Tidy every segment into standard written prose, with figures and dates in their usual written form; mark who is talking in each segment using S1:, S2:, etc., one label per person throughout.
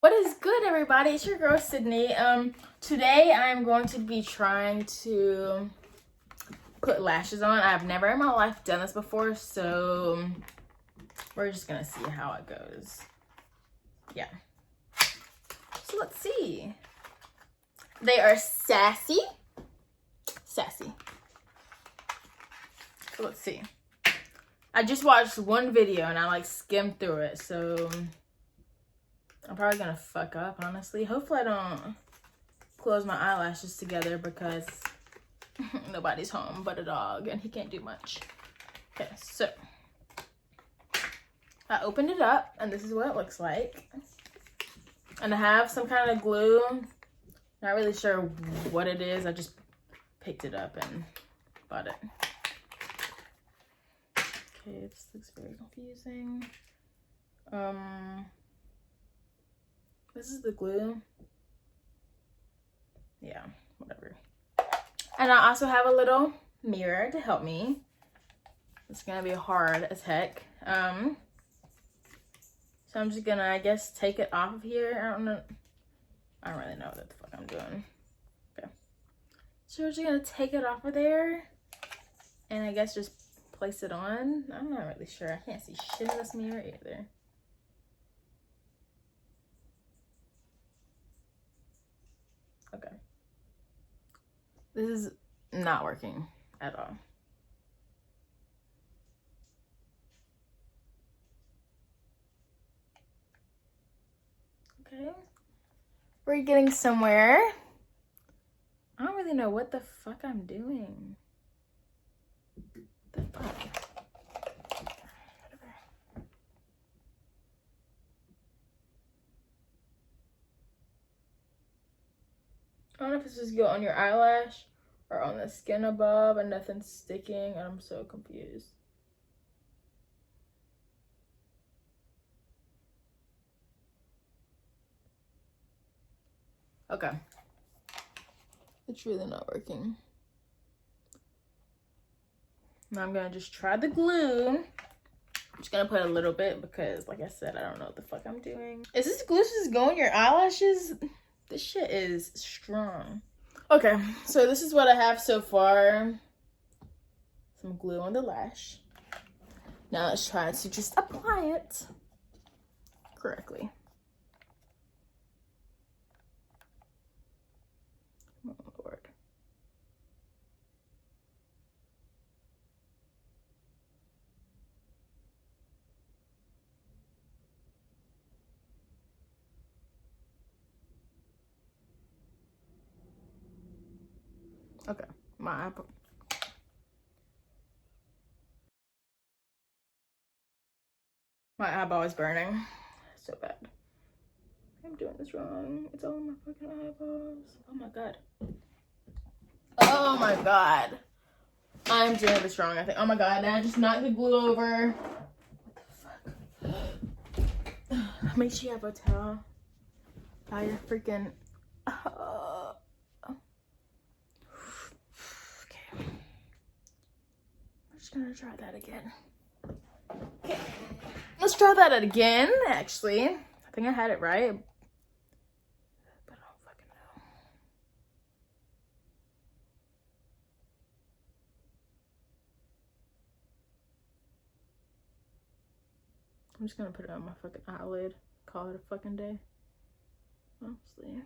S1: What is good, everybody? It's your girl Sydney. Today I'm going to be trying to put lashes on. I've never in my life done this before, so we're just gonna see how it goes. Yeah. So let's see. They are sassy. Sassy. So let's see. I just watched one video and I skimmed through it, so I'm probably gonna fuck up, honestly. Hopefully I don't close my eyelashes together because nobody's home but a dog and he can't do much. Okay, so I opened it up and this is what it looks like. And I have some kind of glue. Not really sure what it is. I just picked it up and bought it. Okay, this looks very confusing. This is the glue. Yeah, whatever. And I also have a little mirror to help me. It's gonna be hard as heck. So I'm just gonna, I guess, take it off of here. I don't really know what the fuck I'm doing. Okay. So we're just gonna take it off of there and I guess just place it on. I'm not really sure. I can't see shit in this mirror either. Okay. This is not working at all. Okay. We're getting somewhere. I don't really know what the fuck I'm doing. The fuck? Whatever. I don't know if it's just go on your eyelash or on the skin above and nothing's sticking, and I'm so confused. Okay. It's really not working. Now I'm gonna just try the glue. I'm just gonna put a little bit because, like I said, I don't know what the fuck I'm doing. Is this glue just going your eyelashes? This shit is strong. Okay, so this is what I have so far. Some glue on the lash. Now let's try to just apply it correctly. Oh, Lord. Okay, my eyeball is burning so bad. I'm doing this wrong. It's all my fucking eyeballs. Oh my god. Oh my god. I'm doing this wrong, I think. Oh my god, now I just knocked the glue over. What the fuck? Make sure you have a towel by your freaking... Okay. I'm just gonna try that again. Okay. Let's try that again, actually. I think I had it right. But I don't fucking know. I'm just gonna put it on my fucking eyelid. Call it a fucking day. Honestly.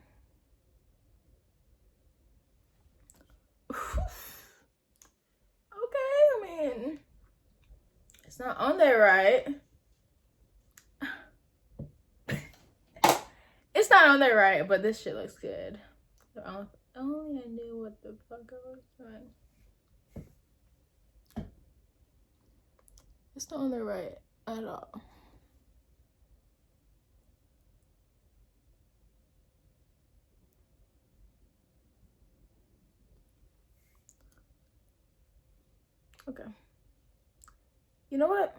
S1: Okay, I mean, it's not on there right. It's not on there right, but this shit looks good. If only I knew what the fuck I was doing. It's not on there right at all. Okay. You know what?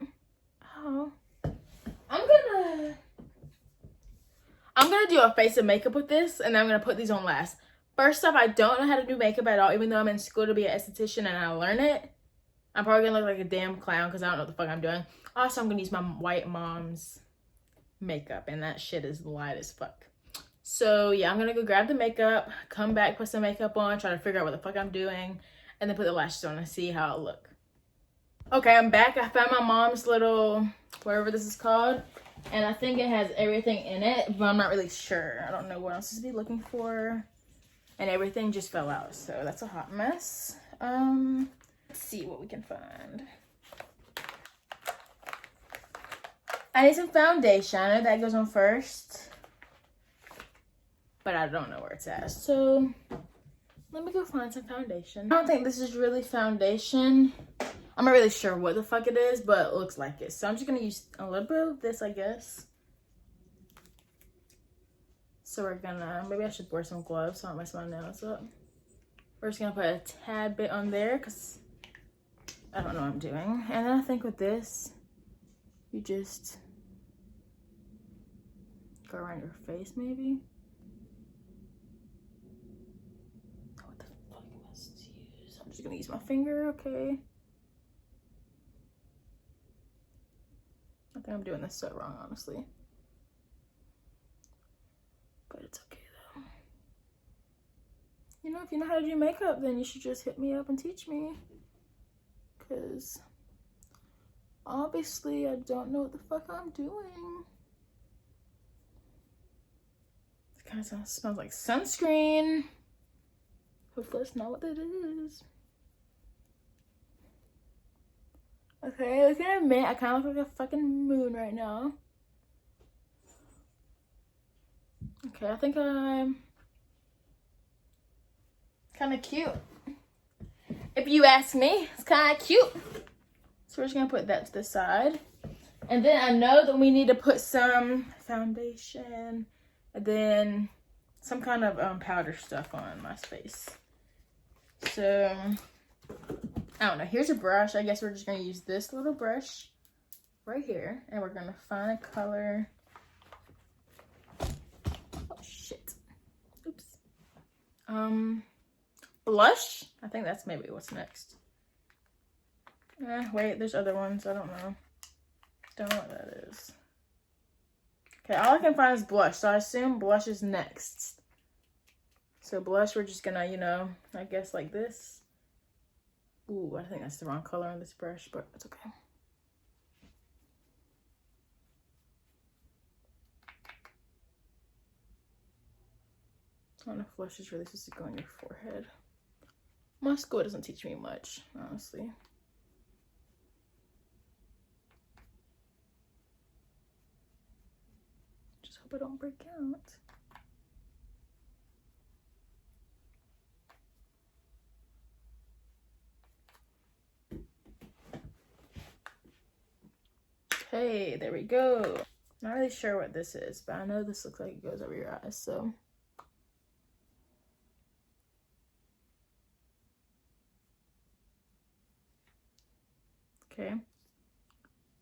S1: Oh, I'm gonna do a face of makeup with this, and I'm gonna put these on last. First off, I don't know how to do makeup at all, even though I'm in school to be an esthetician and I learn it. I'm probably gonna look like a damn clown because I don't know what the fuck I'm doing. Also, I'm gonna use my white mom's makeup, and that shit is light as fuck. So yeah, I'm gonna go grab the makeup, come back, put some makeup on, try to figure out what the fuck I'm doing, and then put the lashes on and see how it look. Okay, I'm back. I found my mom's little, whatever this is called, and I think it has everything in it, but I'm not really sure. I don't know what else to be looking for, and everything just fell out, so that's a hot mess. Let's see what we can find. I need some foundation. I know that goes on first, but I don't know where it's at. So let me go find some foundation. I don't think this is really foundation. I'm not really sure what the fuck it is, but it looks like it. So I'm just gonna use a little bit of this, I guess. So we're gonna, maybe I should wear some gloves so I don't mess my nails up. We're just gonna put a tad bit on there because I don't know what I'm doing. And then I think with this, you just go around your face maybe. What the fuck am I supposed to use? I'm just gonna use my finger, okay. I think I'm doing this so wrong, honestly. But it's okay though. You know, if you know how to do makeup, then you should just hit me up and teach me. Because obviously I don't know what the fuck I'm doing. It kind of smells like sunscreen. Hopefully that's not what that is. Okay, looking at me, I kind of look like a fucking moon right now. Okay, I think I'm kind of cute. If you ask me, it's kind of cute. So we're just gonna put that to the side. And then I know that we need to put some foundation and then some kind of powder stuff on my face. So, I don't know. Here's a brush. I guess we're just gonna use this little brush right here. And we're gonna find a color. Oh, shit. Oops. Blush? I think that's maybe what's next. Wait, there's other ones. I don't know. Don't know what that is. Okay, all I can find is blush. So I assume blush is next. So blush, we're just gonna, you know, I guess like this. Ooh, I think that's the wrong color on this brush, but it's okay. I don't know if blush is really supposed to go on your forehead. My school doesn't teach me much, honestly. Just hope I don't break out. Okay, there we go. Not really sure what this is, but I know this looks like it goes over your eyes, so. Okay,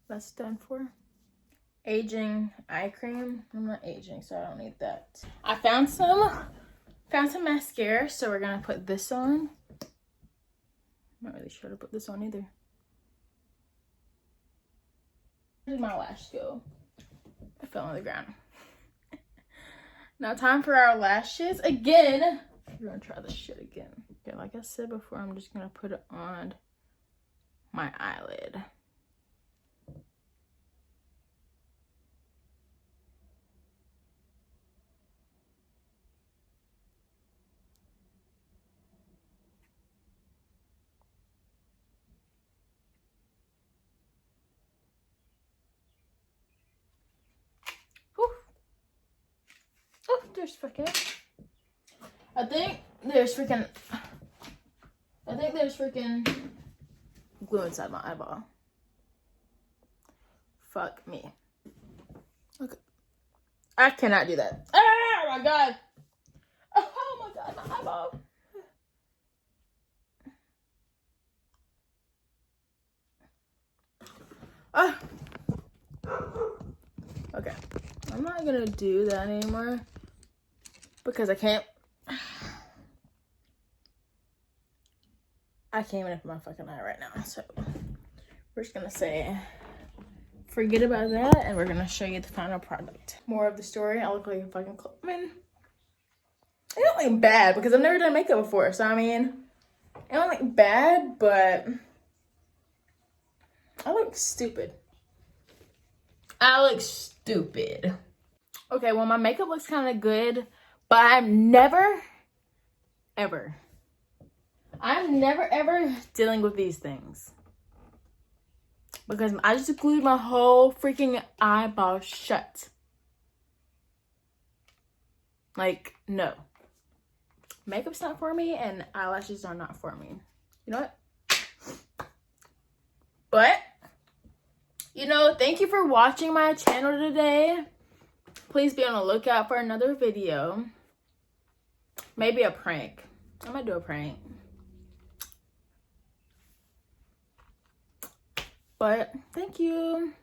S1: that's done for. Aging eye cream. I'm not aging, so I don't need that. I found some mascara, so we're gonna put this on. I'm not really sure to put this on either. Where did my lash go? I fell on the ground. Now time for our lashes again. We're gonna try this shit again. Okay, like I said before, I'm just gonna put it on my eyelid. Whew. Oh, there's freaking. I think there's freaking glue inside my eyeball. Fuck me. Okay. I cannot do that. Oh my god. Oh my god, my eyeball. Oh. Okay. I'm not gonna do that anymore because I can't even open my fucking eye right now. So we're just gonna say forget about that, and we're gonna show you the final product. More of the story. I look like a fucking I mean, it don't look bad because I've never done makeup before, so I mean, it don't look bad, but I look stupid. I look stupid. Okay, well, my makeup looks kind of good, but I'm never, ever dealing with these things. Because I just glued my whole freaking eyeball shut. Like, no. Makeup's not for me, and eyelashes are not for me. You know what? But, you know, thank you for watching my channel today. Please be on the lookout for another video. Maybe a prank. I might do a prank. But, thank you.